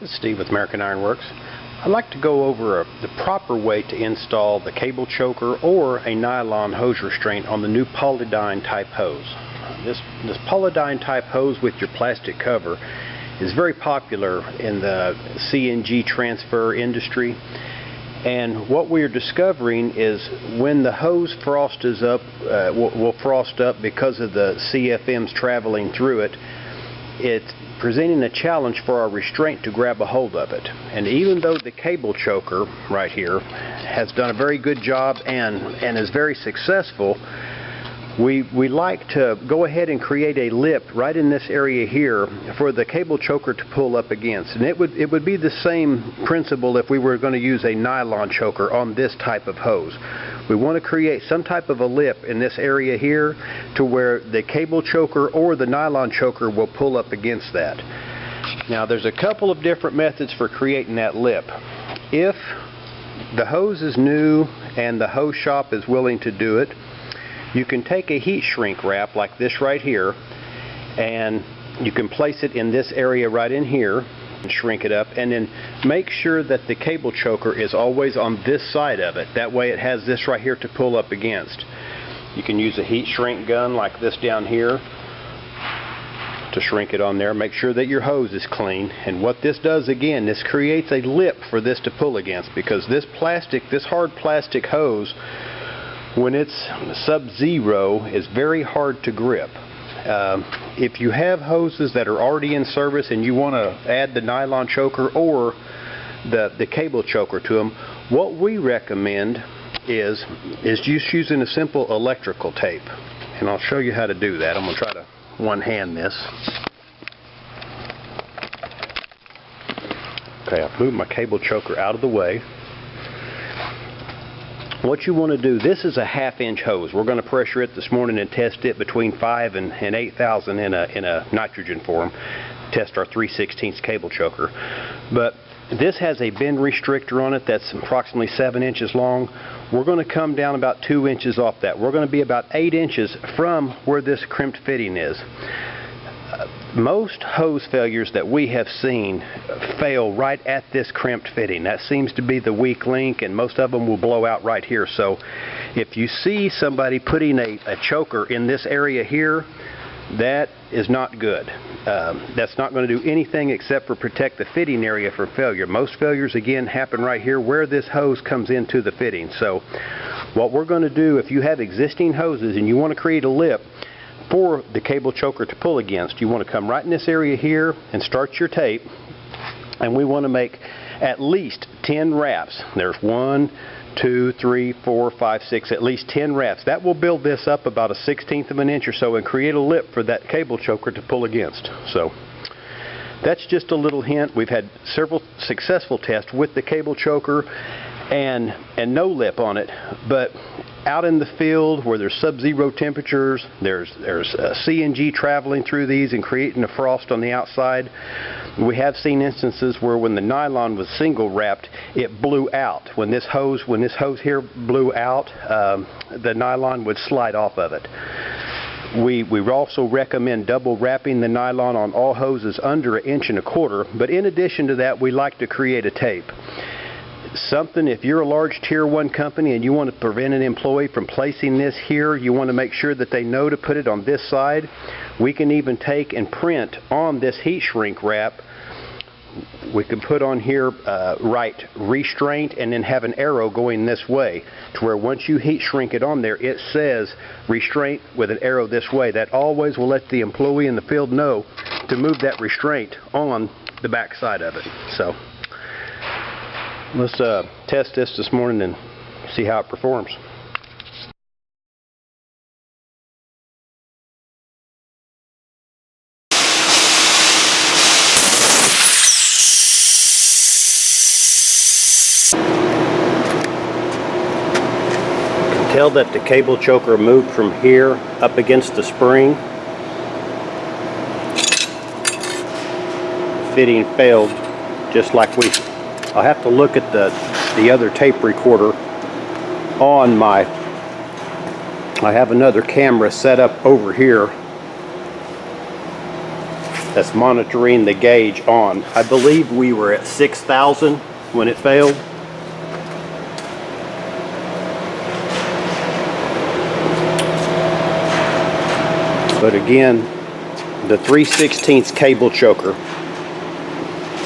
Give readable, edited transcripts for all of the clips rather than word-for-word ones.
This is Steve with American Iron Works. I'd like to go over the proper way to install the cable choker or a nylon hose restraint on the new polydyne type hose. This polydyne type hose with your plastic cover is very popular in the CNG transfer industry. And what we are discovering is when the hose frost is up, will frost up because of the CFMs traveling through it, it's presenting a challenge for our restraint to grab a hold of it. And even though the cable choker right here has done a very good job and is very successful, we like to go ahead and create a lip right in this area here for the cable choker to pull up against. And it would be the same principle if we were going to use a nylon choker on this type of hose. We want to create some type of a lip in this area here to where the cable choker or the nylon choker will pull up against that. Now there's a couple of different methods for creating that lip. If the hose is new and the hose shop is willing to do it, you can take a heat shrink wrap like this right here, and you can place it in this area right in here and shrink it up, and then make sure that the cable choker is always on this side of it. That way it has this right here to pull up against. You can use a heat shrink gun like this down here to shrink it on there. Make sure that your hose is clean. And what this does, again, this creates a lip for this to pull against, because this hard plastic hose, when it's sub-zero, is very hard to grip. If you have hoses that are already in service and you want to add the nylon choker or the cable choker to them, what we recommend is just using a simple electrical tape. And I'll show you how to do that. I'm going to try to one-hand this. Okay, I've moved my cable choker out of the way. What you want to do, this is a 1/2-inch hose. We're going to pressure it this morning and test it between 5 and 8,000 in a nitrogen form. Test our 3/16 cable choker. But this has a bend restrictor on it that's approximately 7 inches long. We're going to come down about 2 inches off that. We're going to be about 8 inches from where this crimped fitting is. Most hose failures that we have seen fail right at this crimped fitting. That seems to be the weak link, and most of them will blow out right here. So if you see somebody putting a choker in this area here, that is not good. That's not going to do anything except for protect the fitting area from failure. Most failures, again, happen right here where this hose comes into the fitting. So what we're going to do, if you have existing hoses and you want to create a lip for the cable choker to pull against, you want to come right in this area here and start your tape, and we want to make at least 10 wraps. There's 1, 2, 3, 4, 5, 6, at least 10 wraps. That will build this up about a 1/16 of an inch or so and create a lip for that cable choker to pull against. So that's just a little hint. We've had several successful tests with the cable choker and no lip on it, but out in the field where there's sub-zero temperatures, there's CNG traveling through these and creating a frost on the outside. We have seen instances where when the nylon was single wrapped, it blew out. When this hose here blew out, the nylon would slide off of it. We also recommend double wrapping the nylon on all hoses under 1.25 inches, but in addition to that, we like to create a tape. If you're a large tier 1 company and you want to prevent an employee from placing this here, you want to make sure that they know to put it on this side. We can even take and print on this heat shrink wrap. We can put on here write restraint and then have an arrow going this way, to where once you heat shrink it on there, it says restraint with an arrow this way. That always will let the employee in the field know to move that restraint on the back side of it. So let's test this morning and see how it performs. You can tell that the cable choker moved from here up against the spring. Fitting failed just like I'll have to look at the other tape recorder on I have another camera set up over here that's monitoring the gauge on. I believe we were at 6,000 when it failed. But again, the 3/16 cable choker,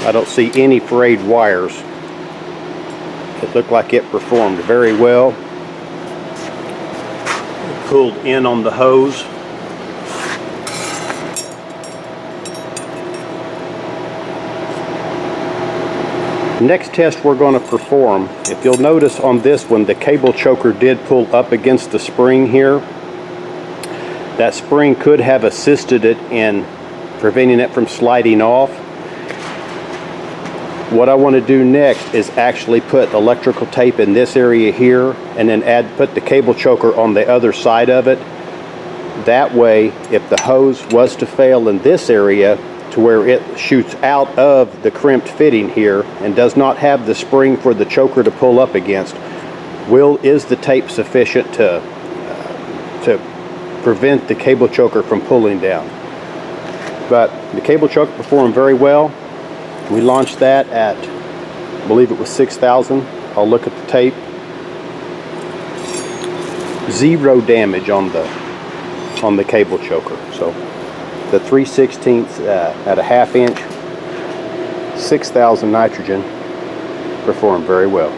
I don't see any frayed wires. It looked like it performed very well. Pulled in on the hose. Next test we're going to perform, if you'll notice on this one, the cable choker did pull up against the spring here. That spring could have assisted it in preventing it from sliding off. What I want to do next is actually put electrical tape in this area here, and then put the cable choker on the other side of it. That way, if the hose was to fail in this area to where it shoots out of the crimped fitting here and does not have the spring for the choker to pull up against, is the tape sufficient to prevent the cable choker from pulling down? But the cable choker performed very well. We launched that at, I believe it was 6,000. I'll look at the tape. Zero damage on the cable choker. So the 3/16 at a 1/2 inch, 6,000 nitrogen performed very well.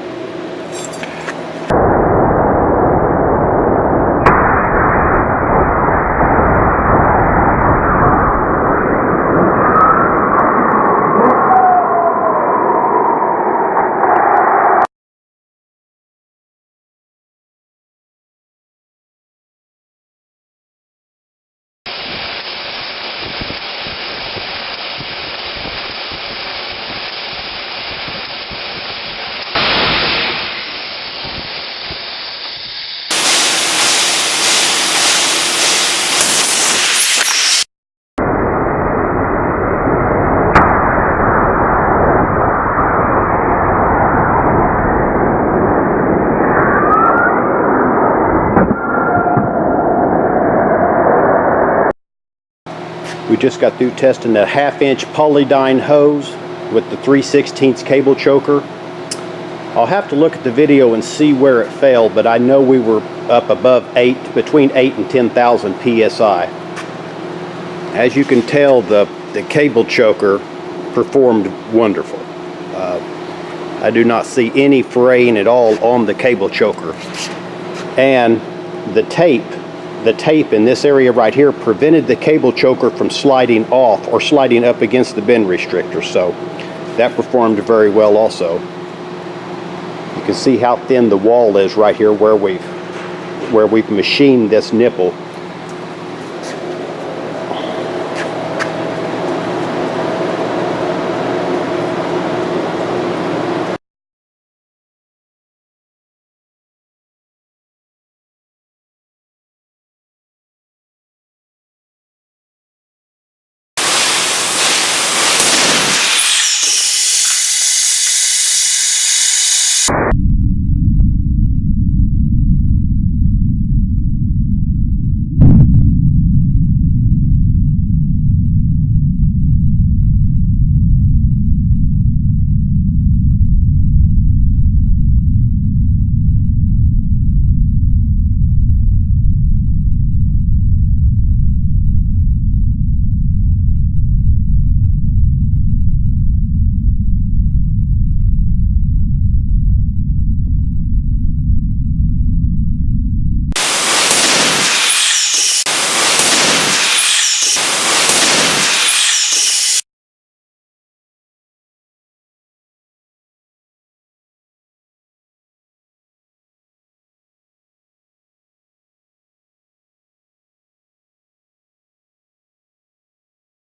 We just got through testing the 1/2 inch polydyne hose with the 3/16 cable choker. I'll have to look at the video and see where it failed, but I know we were up above between 8 and 10,000 PSI. As you can tell, the cable choker performed wonderful. I do not see any fraying at all on the cable choker. And the tape in this area right here prevented the cable choker from sliding off or sliding up against the bend restrictor, so that performed very well also. You can see how thin the wall is right here where we've machined this nipple.